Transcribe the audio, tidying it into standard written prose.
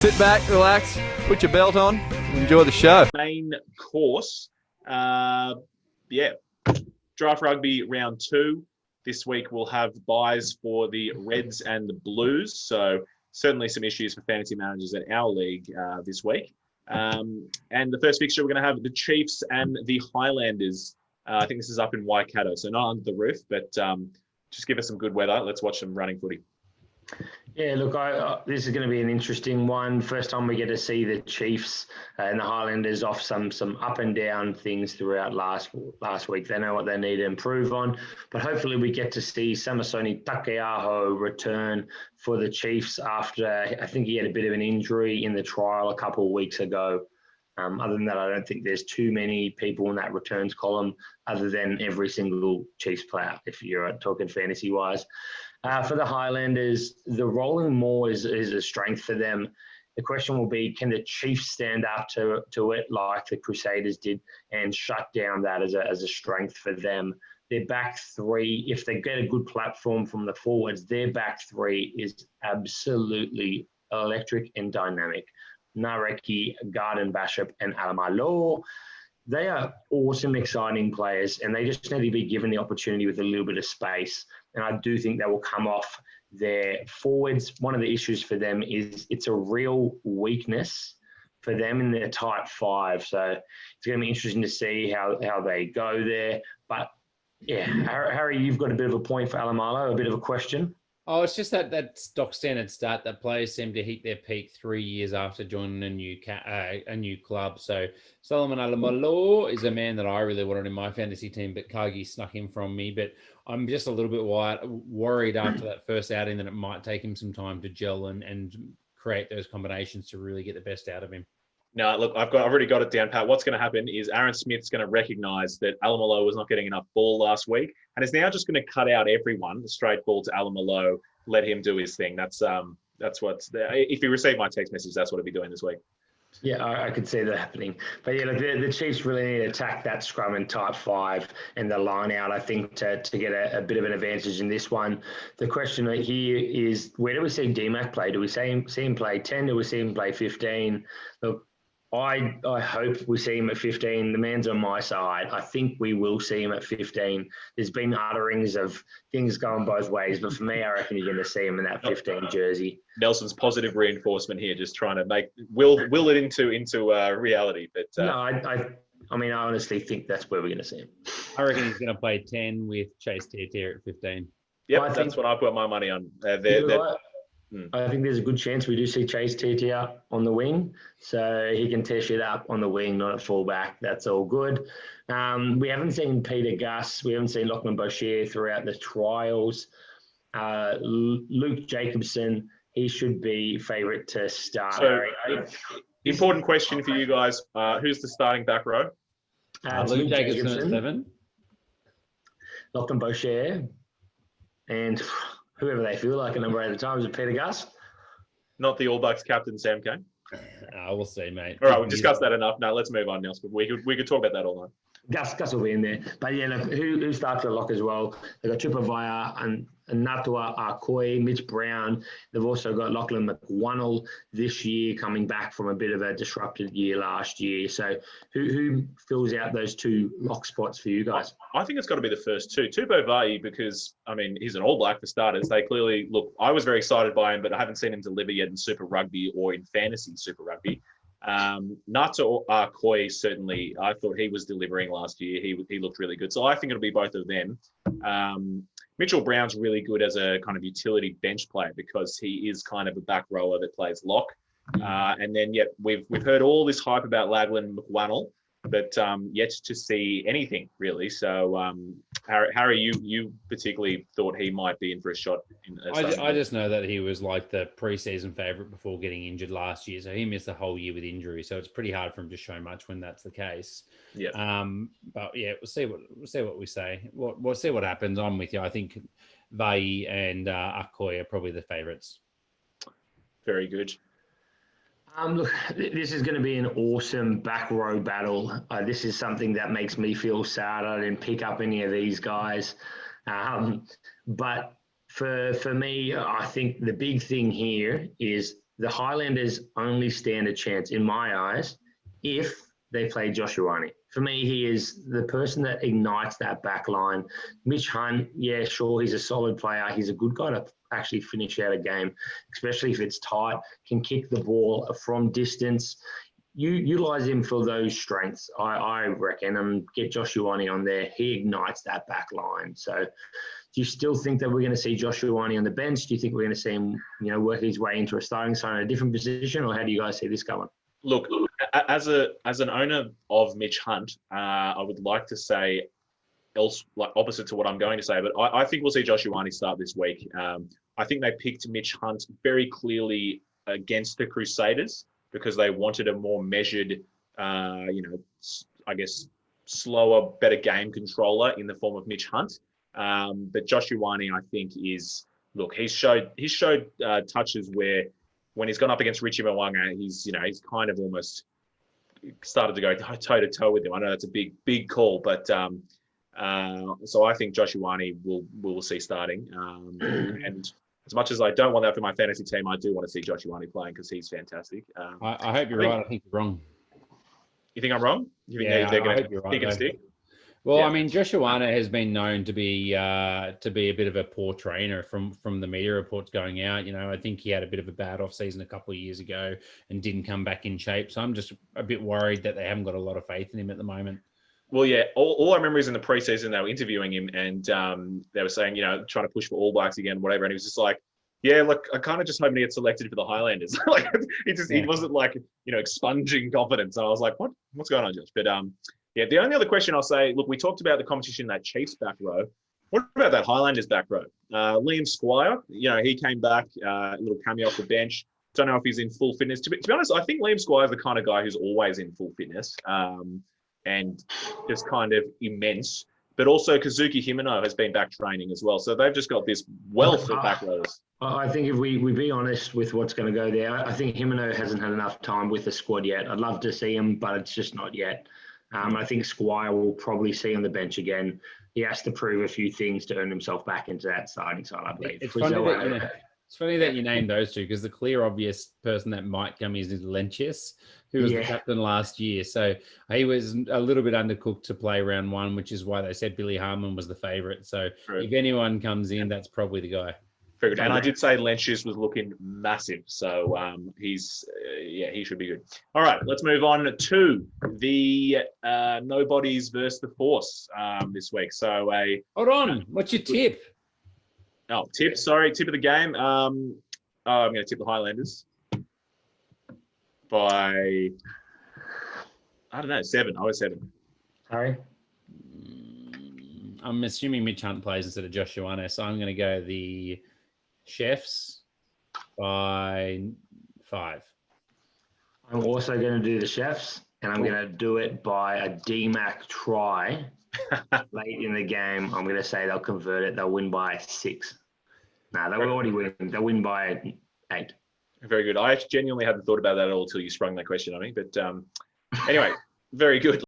Sit back, relax, put your belt on, and enjoy the show. Main course, Draft Rugby round 2. This week we'll have buys for the Reds and the Blues, so certainly some issues for fantasy managers at our league this week. And the first fixture we're going to have the Chiefs and the Highlanders. I think this is up in Waikato, so not under the roof, but just give us some good weather. Let's watch some running footy. Yeah, look, this is going to be an interesting one. First time we get to see the Chiefs and the Highlanders off some up and down things throughout last week. They know what they need to improve on, but hopefully we get to see Samasoni Takeaho return for the Chiefs after, I think he had a bit of an injury in the trial a couple of weeks ago. Other than that, I don't think there's too many people in that returns column other than every single Chiefs player, if you're talking fantasy-wise. For the Highlanders, the rolling maul is a strength for them. The question will be, can the Chiefs stand up to it like the Crusaders did and shut down that as a strength for them? Their back three, if they get a good platform from the forwards, their back three is absolutely electric and dynamic. Nareki, Garden Bishop, and Alamalo. They are awesome, exciting players, and they just need to be given the opportunity with a little bit of space. And I do think they will come off their forwards. One of the issues for them is it's a real weakness for them in their tight five. So it's going to be interesting to see how they go there. But, yeah, Harry, you've got a bit of a point for Alamalo, a bit of a question. Oh, it's just that stock standard stat that players seem to hit their peak 3 years after joining a new club. So Solomon Alamalo is a man that I really wanted in my fantasy team, but Cargie snuck him from me. But I'm just a little bit worried after that first outing that it might take him some time to gel and create those combinations to really get the best out of him. No, look, I've already got it down, Pat. What's going to happen is Aaron Smith's going to recognise that Alamalo was not getting enough ball last week, and is now just going to cut out everyone, the straight ball to Alamalo, let him do his thing. That's what's there. If you receive my text message, that's what he'll be doing this week. Yeah, I could see that happening. But yeah, look, the Chiefs really need to attack that scrum and tight five and the line out, I think, to get a bit of an advantage in this one. The question here is, where do we see DMAC play? Do we see him play 10? Do we see him play 15? Look, I hope we see him at 15. The man's on my side. I think we will see him at 15. There's been utterings of things going both ways, but for me, I reckon you're going to see him in that 15 jersey. Nelson's positive reinforcement here, just trying to will it into reality. But no, I mean, I honestly think that's where we're going to see him. I reckon he's going to play 10 with Chase Tier at 15. Yep, that's what I put my money on. I think there's a good chance we do see Chase Titia on the wing, so he can tear shit up on the wing, not at fullback. That's all good. We haven't seen Peter Gus. We haven't seen Lachlan Boucher throughout the trials. Luke Jacobson, he should be favourite to start. So, important question for you guys. Who's the starting back row? Luke Jacobson at 7. Lachlan Boucher. And whoever they feel like a number 8 at the time. Is it Peter Gus? Not the All Blacks captain, Sam Kane. We'll see, mate. All right, we've discussed that enough. Now let's move on, Nels. We could talk about that all night. Gus will be in there. But yeah, look, who starts the lock as well? They've got Tupavaya and Natua Akoi, Mitch Brown. They've also got Lachlan McWonnell this year, coming back from a bit of a disrupted year last year. So who fills out those 2 lock spots for you guys? I think it's got to be the first 2. Tupavaya, because, I mean, he's an All Black for starters. They clearly, look, I was very excited by him, but I haven't seen him deliver yet in Super Rugby or in fantasy Super Rugby. Nato Akoi, certainly, I thought he was delivering last year. He looked really good. So I think it'll be both of them. Mitchell Brown's really good as a kind of utility bench player because he is kind of a back rower that plays lock. And then, we've heard all this hype about Lachlan McWonnell, but yet to see anything, really. So, Harry, you particularly thought he might be in for a shot. I just know that he was like the preseason favourite before getting injured last year. So he missed the whole year with injury. So it's pretty hard for him to show much when that's the case. Yeah. But yeah, we'll see what we say. We'll see what happens. I'm with you. I think Vai and Akoi are probably the favourites. Very good. Look, this is going to be an awesome back row battle. This is something that makes me feel sad I didn't pick up any of these guys. But for me, I think the big thing here is the Highlanders only stand a chance, in my eyes, if they play Josh Ioane. For me, he is the person that ignites that back line. Mitch Hunt, yeah, sure, he's a solid player. He's a good guy to actually finish out a game, especially if it's tight, can kick the ball from distance. You utilise him for those strengths, I reckon, and get Josh Ioane on there. He ignites that back line. So do you still think that we're going to see Josh Ioane on the bench? Do you think we're going to see him, work his way into a starting side in a different position, or how do you guys see this going? Look, as an owner of Mitch Hunt, I would like to say opposite to what I'm going to say, but I think we'll see Josh Ioane start this week. I think they picked Mitch Hunt very clearly against the Crusaders because they wanted a more measured, I guess, slower, better game controller in the form of Mitch Hunt. But Josh Ioane, I think, he's showed touches where when he's gone up against Richie Mwanga, he's kind of almost started to go toe to toe with him. I know that's a big call, but so I think Josh Ioane will see starting. And as much as I don't want that for my fantasy team, I do want to see Josh Ioane playing because he's fantastic. I hope you're right. I think you're wrong. You think I'm wrong? You think they're going to stick? Well, yeah. I mean, Josh Ioane has been known to be a bit of a poor trainer from the media reports going out. I think he had a bit of a bad off season a couple of years ago and didn't come back in shape. So I'm just a bit worried that they haven't got a lot of faith in him at the moment. Well, yeah, all I remember is in the preseason they were interviewing him and they were saying, trying to push for All Blacks again, whatever. And he was just like, yeah, look, I kind of just hoping to get selected for the Highlanders. He wasn't expunging confidence. And I was like, what's going on, Josh? But yeah, the only other question I'll say, look, we talked about the competition in that Chiefs back row. What about that Highlanders back row? Liam Squire, he came back, a little cameo off the bench. Don't know if he's in full fitness. To be honest, I think Liam Squire is the kind of guy who's always in full fitness and just kind of immense. But also Kazuki Himeno has been back training as well. So they've just got this wealth of back rows. I think if we be honest with what's going to go there, I think Himeno hasn't had enough time with the squad yet. I'd love to see him, but it's just not yet. I think Squire will probably see on the bench again. He has to prove a few things to earn himself back into that starting side, I believe. It's funny that you named those two because the clear obvious person that might come is Lentius, who was the captain last year. So he was a little bit undercooked to play round one, which is why they said Billy Harmon was the favourite. So if anyone comes in, that's probably the guy. Very good. And I did say Lentius was looking massive. So he should be good. All right, let's move on to the Nobodies versus the Force this week. So hold on. What's your tip? Oh, tip of the game. I'm going to tip the Highlanders by, I don't know, 7. I was 7. Sorry? I'm assuming Mitch Hunt plays instead of Josh Ioane, so I'm going to go the Chefs by 5. I'm also going to do the Chefs, and I'm going to do it by a DMAC try late in the game. I'm going to say they'll convert it. They'll win by 6. No, they'll already win. They'll win by 8. Very good. I genuinely hadn't thought about that at all until you sprung that question on me. But anyway, very good.